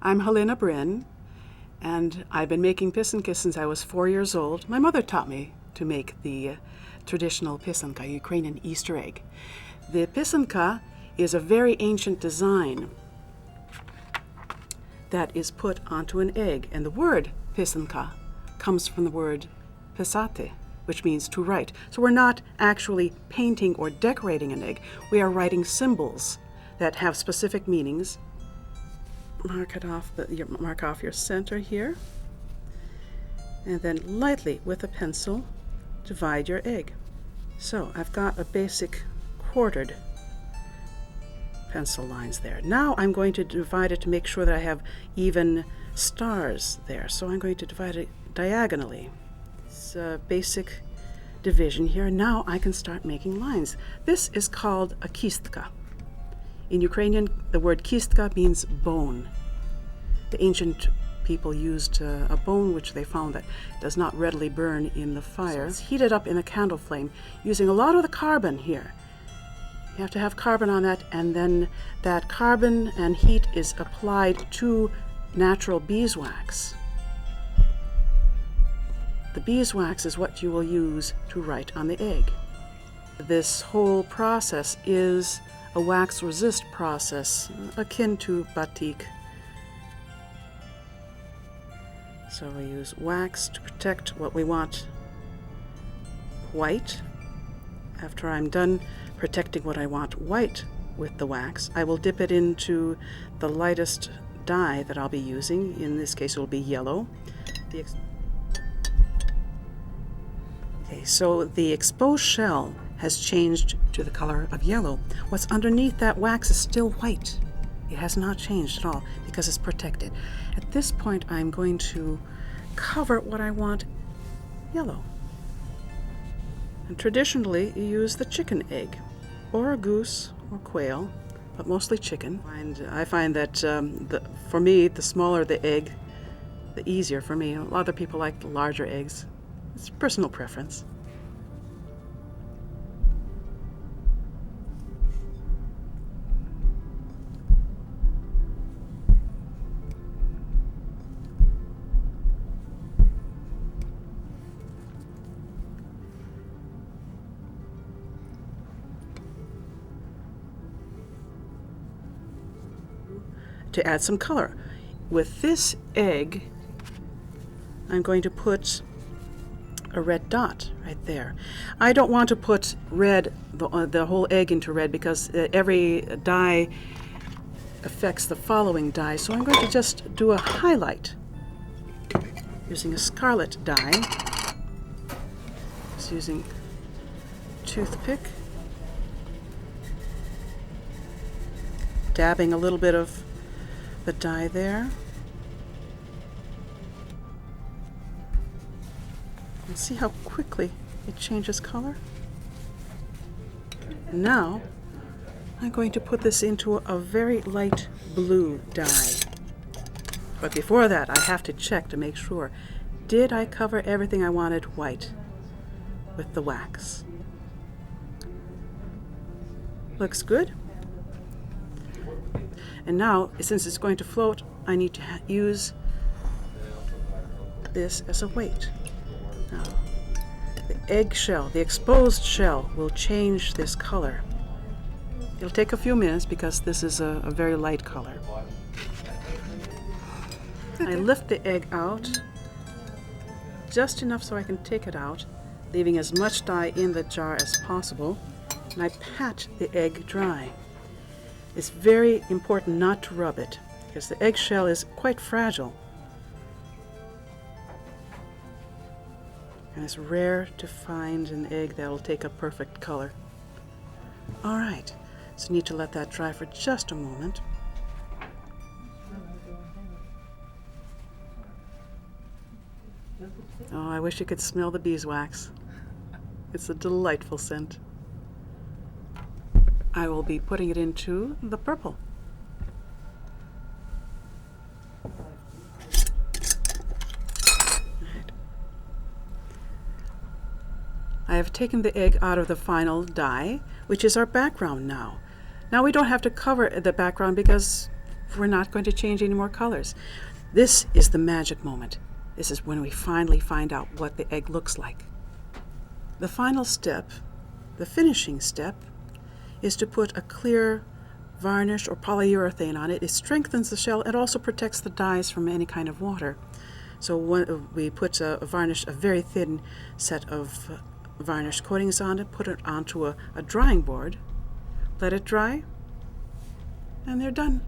I'm Helena Bryn, and I've been making Pysanka since I was 4 years old. My mother taught me to make the traditional Pysanka, Ukrainian Easter egg. The Pysanka is a very ancient design that is put onto an egg, and the word Pysanka comes from the word pisate, which means to write. So we're not actually painting or decorating an egg. We are writing symbols that have specific meanings. Mark off your center here, and then lightly with a pencil divide your egg. So I've got a basic quartered pencil lines there. Now I'm going to divide it to make sure that I have even stars there. So I'm going to divide it diagonally. It's a basic division here. Now I can start making lines. This is called a kistka. In Ukrainian, the word kistka means bone. The ancient people used a bone which they found that does not readily burn in the fire. So it's heated up in a candle flame using a lot of the carbon here. You have to have carbon on that, and then that carbon and heat is applied to natural beeswax. The beeswax is what you will use to write on the egg. This whole process is a wax resist process akin to batik. So we use wax to protect what we want white. After I'm done protecting what I want white with the wax, I will dip it into the lightest dye that I'll be using. In this case it will be yellow. Okay, so the exposed shell has changed to the color of yellow. What's underneath that wax is still white. It has not changed at all because it's protected. At this point, I'm going to cover what I want yellow. And traditionally, you use the chicken egg, or a goose, or quail, but mostly chicken. And I find that for me, the smaller the egg, the easier for me. A lot of other people like the larger eggs. It's personal preference. To add some color. With this egg, I'm going to put a red dot right there. I don't want to put red, the whole egg into red, because every dye affects the following dye. So I'm going to just do a highlight using a scarlet dye. Just using a toothpick. Dabbing a little bit of the dye there. And see how quickly it changes color? Now I'm going to put this into a very light blue dye. But before that, I have to check to make sure. Did I cover everything I wanted white with the wax? Looks good. And now, since it's going to float, I need to use this as a weight. Now, the eggshell, the exposed shell, will change this color. It'll take a few minutes because this is a very light color. I lift the egg out just enough so I can take it out, leaving as much dye in the jar as possible, and I pat the egg dry. It's very important not to rub it because the eggshell is quite fragile. And it's rare to find an egg that will take a perfect color. All right, so you need to let that dry for just a moment. Oh, I wish you could smell the beeswax. It's a delightful scent. I will be putting it into the purple. Right. I have taken the egg out of the final dye, which is our background now. Now we don't have to cover the background because we're not going to change any more colors. This is the magic moment. This is when we finally find out what the egg looks like. The final step, the finishing step, is to put a clear varnish or polyurethane on it. It strengthens the shell. It also protects the dyes from any kind of water. So when we put a very thin set of varnish coatings on it, put it onto a drying board, let it dry, and they're done.